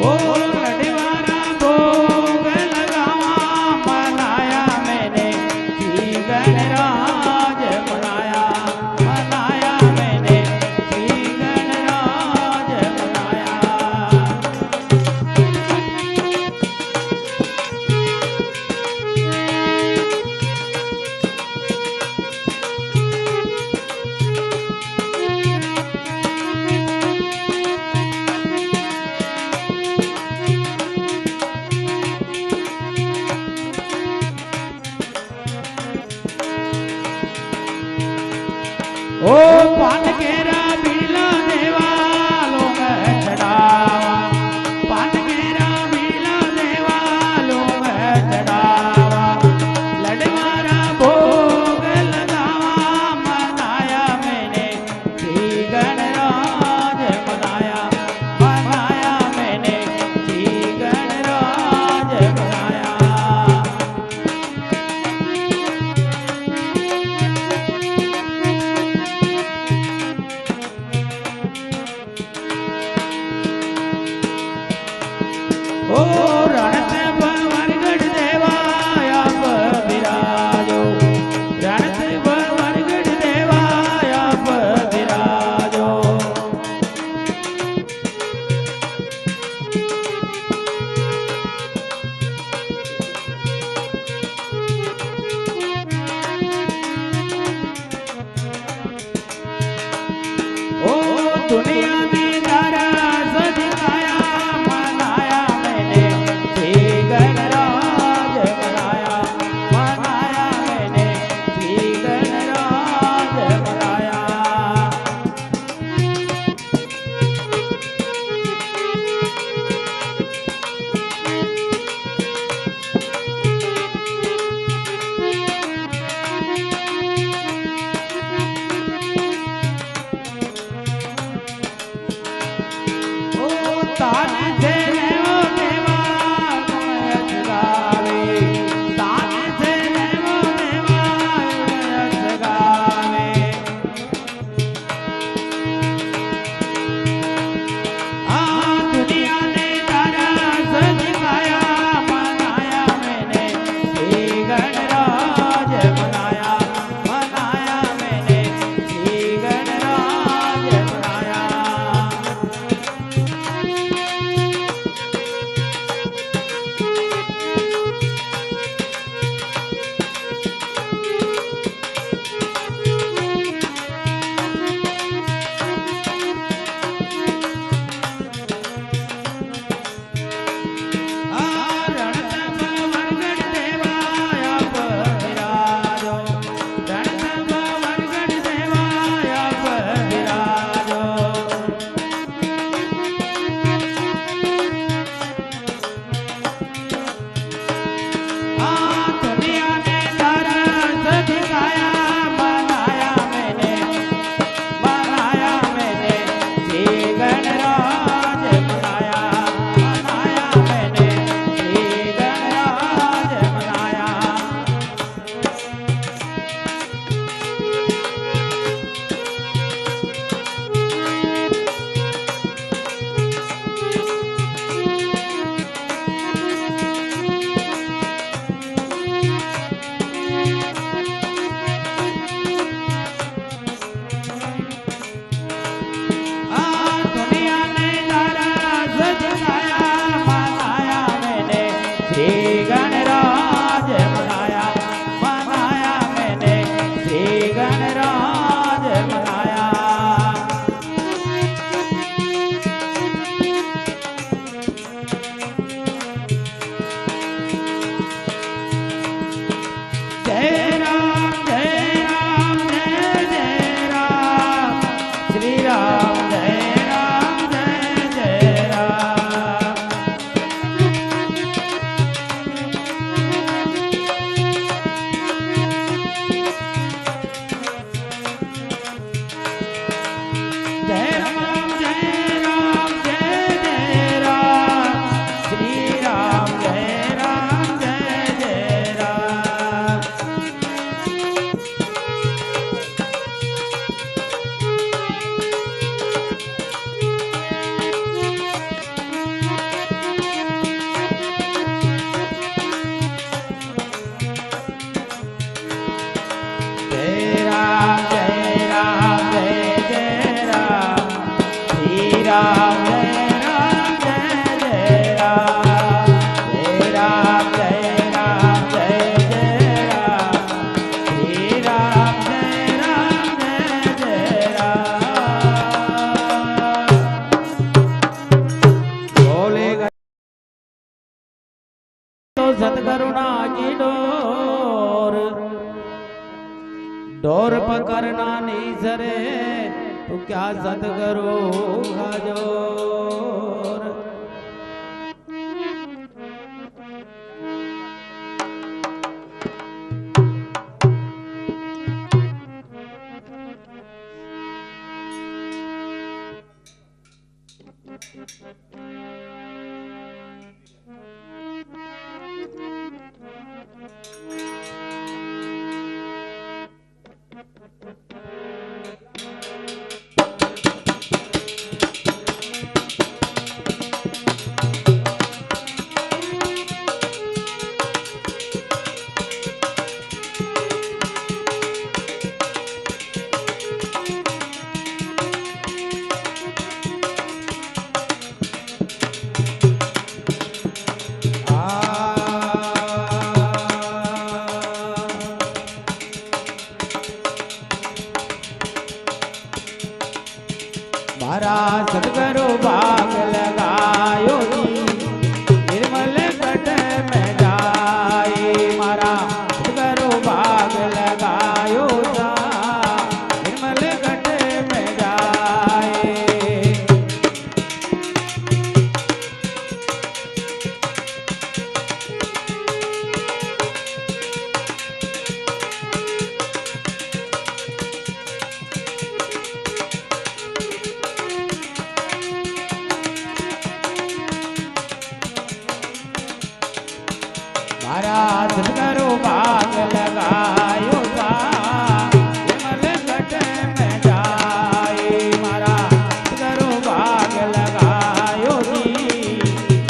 ओ लडवारा भोग लगावा मनाया मैंने श्री गणराज मनाया मैंने श्री गणराज मनाया। ओ पान केरा बिरला देवा लोग चढ़ावा पान केरा बिरला देवा लोग चढ़ावा लडवारा भोग लगावा मनाया मैंने श्री गणराज मनाया मैंने श्री गणराज मनाया। ओ रणत भवरगढ़ देवा आप विराजो रणत भवरगढ़ देवा आप विराजो। ओ दुनिया में तारा सदिकाया मनाया मैंने श्री गणराज मनाया मैंने श्री गणराज मनाया। ओ तान से ओ देवा गुणयस गावे तान से ओ देवा गुणयस गावे। आ दुनिया ने तारा सदिकाया मनाया मैंने श्री गणराज मनाया मैंने श्री गणराज मनाया। राम जय राम जय जय राम जय राम जय राम जय जय राम श्री राम जय जय राम बोले तो सतकरुणा की डोर पकड़ना नहीं सरे तो क्या सतगुरु का जोर। मारा सतगुरु भाग लगायो निर्मल कट में जाए मारा सतगुरु भाग लगायो निर्मल कट में जाए। मारा सतगुरु भाग लगायो निर्मल कट में जाए मारा सतगुरु भाग लगायो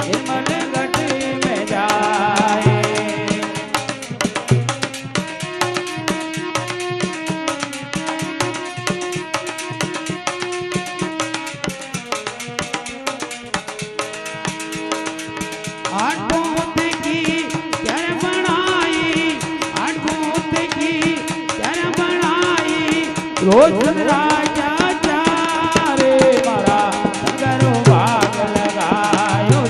निर्मल कट में जाए। रोशन राजा चारे मारा सतगुरु भाग लगायो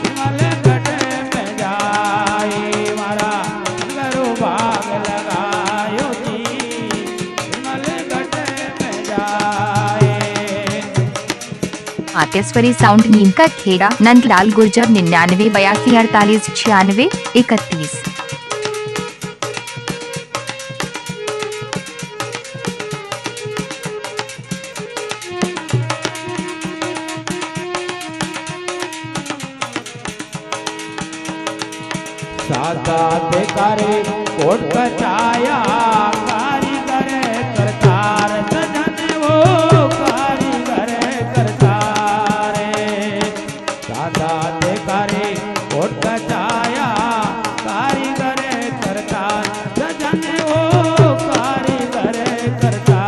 निर्मल कट में जाए मारा सतगुरु भाग लगायो निर्मल कट में जाए। आतेश्वरी साउंड नीम का खेड़ा नंदलाल गुर्जर 99 82 48 96 31। सादा बेकारे कोट कचाया कारीगर करतार सजन वो कारीगर करतार सादा बेकारे कोट कचाया कारीगर करतार सजन वो कारीगर करतार।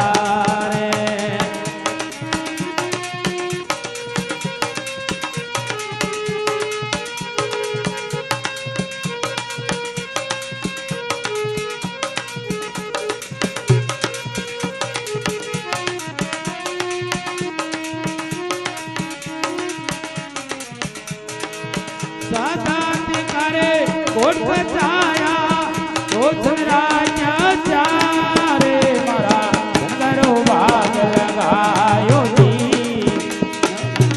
सादात करे कोट बचाया रोशन राजा चारे मारा सतगुरु भाग लगायो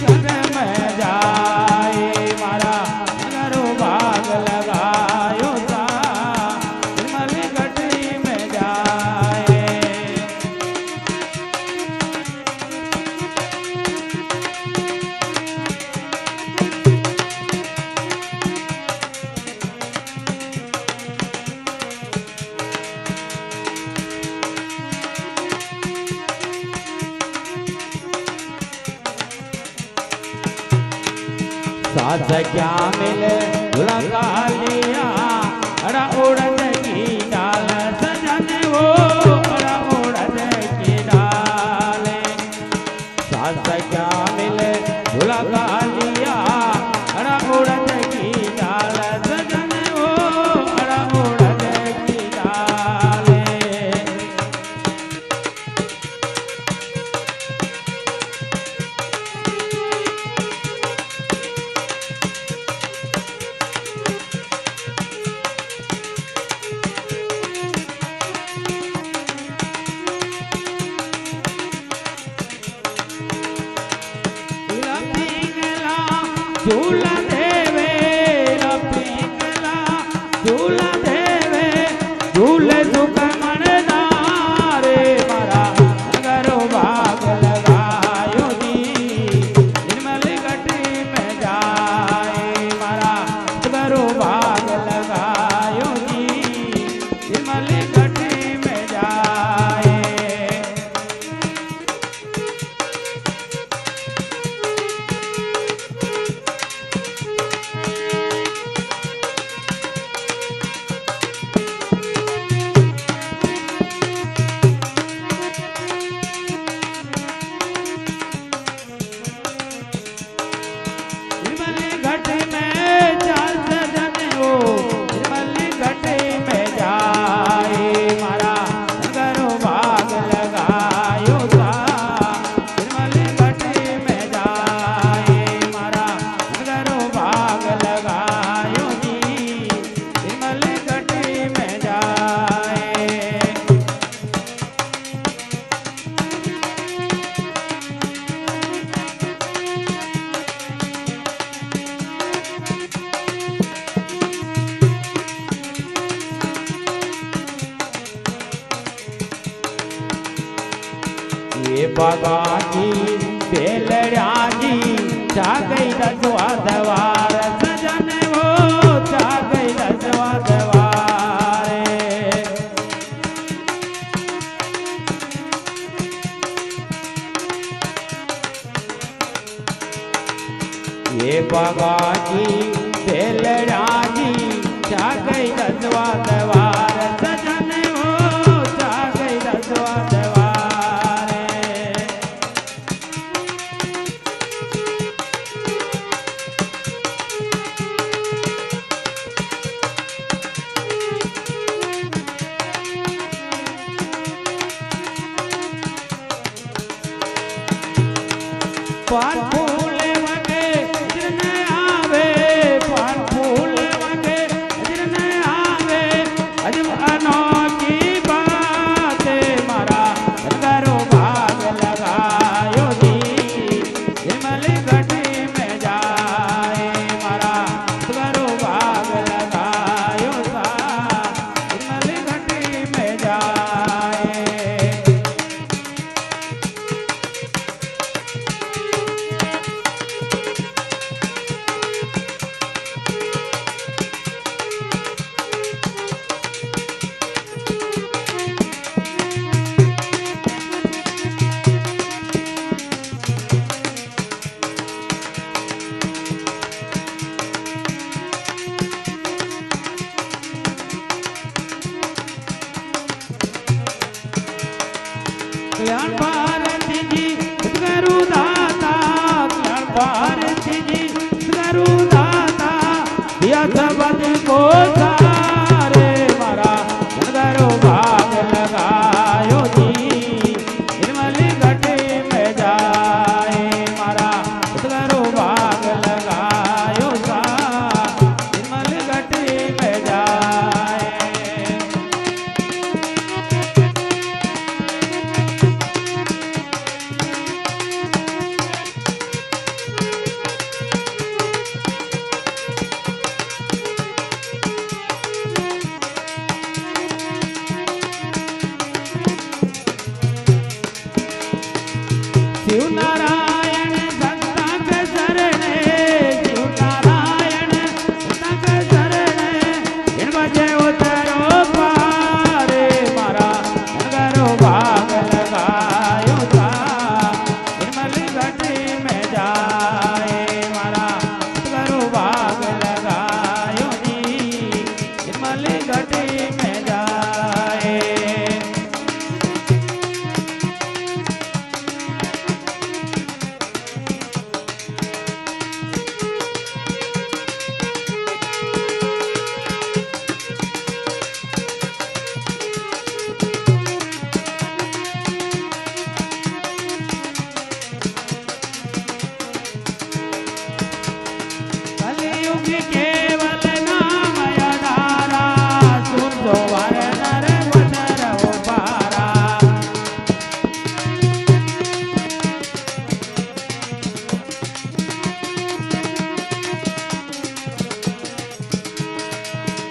जग में जाए मारा सतगुरु भाग लगायो निर्मल गठरी में जाए। साथ क्या मिले लगा लिया अड़ा उड़द की डाल सजन वो अड़ा उड़द की डाल साथ क्या झूला कालिया अड़ा उड़द की डाल सजन वो अड़ा उड़द की डाल झूला देवे पिंगला झूला देवे झूले सुख मनदारे मारा गरो भाग लगायो जी निर्मल गटी में जाए मारा गरो भाग लगायो जी निर्मल गटी में जाए घट में चाल सजन हो निर्मल घट में जाए मारा गरो भाग लगायो सा निर्मल घट में जाए मारा गरो भाग लगायो जी निर्मल घट में जाए ये बागाजी बेलड़ाजी जा गई दसवा दवार सजन वो जा गई दसवा दवार ये बागाजी बेलड़ाजी जा गई दसवा दवार सजन वो जा गई दसवा दवार पान फूल वगे जिन आवे पान फूल वगे जिन आवे अजब अनोखी बात मारा गरो भाग लगायो जी निर्मल घटी में जाए मारा गरो भाग लगायो सा निर्मल घटी में जाए कल्याण भारती जी सतगुरु दाता कल्याण भारती जी सतगुरु दाता दिया सबद को सारे मारा सतगुरु भाग लगायो जी निर्मल घट में जाए मारा सतगुरु भाग लगायो सा निर्मल घट में जाए कलियुगी केवल नाम आधारा सुन तो वर नर बदर उपारा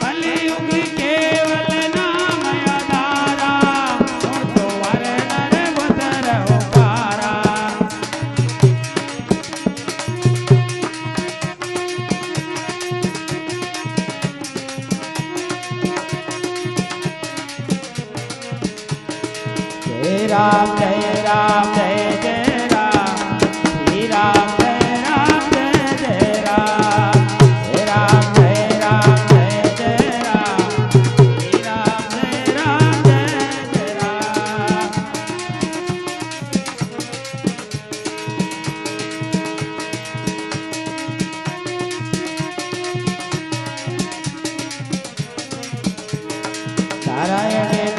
कलियुगी केवल नाम आधारा सुन तो वर नर बदर उपारा जय राम जय राम जय जय राम श्री राम जय राम जय जय राम जय राम जय राम जय जय राम श्री राम जय राम जय जय राम नारायण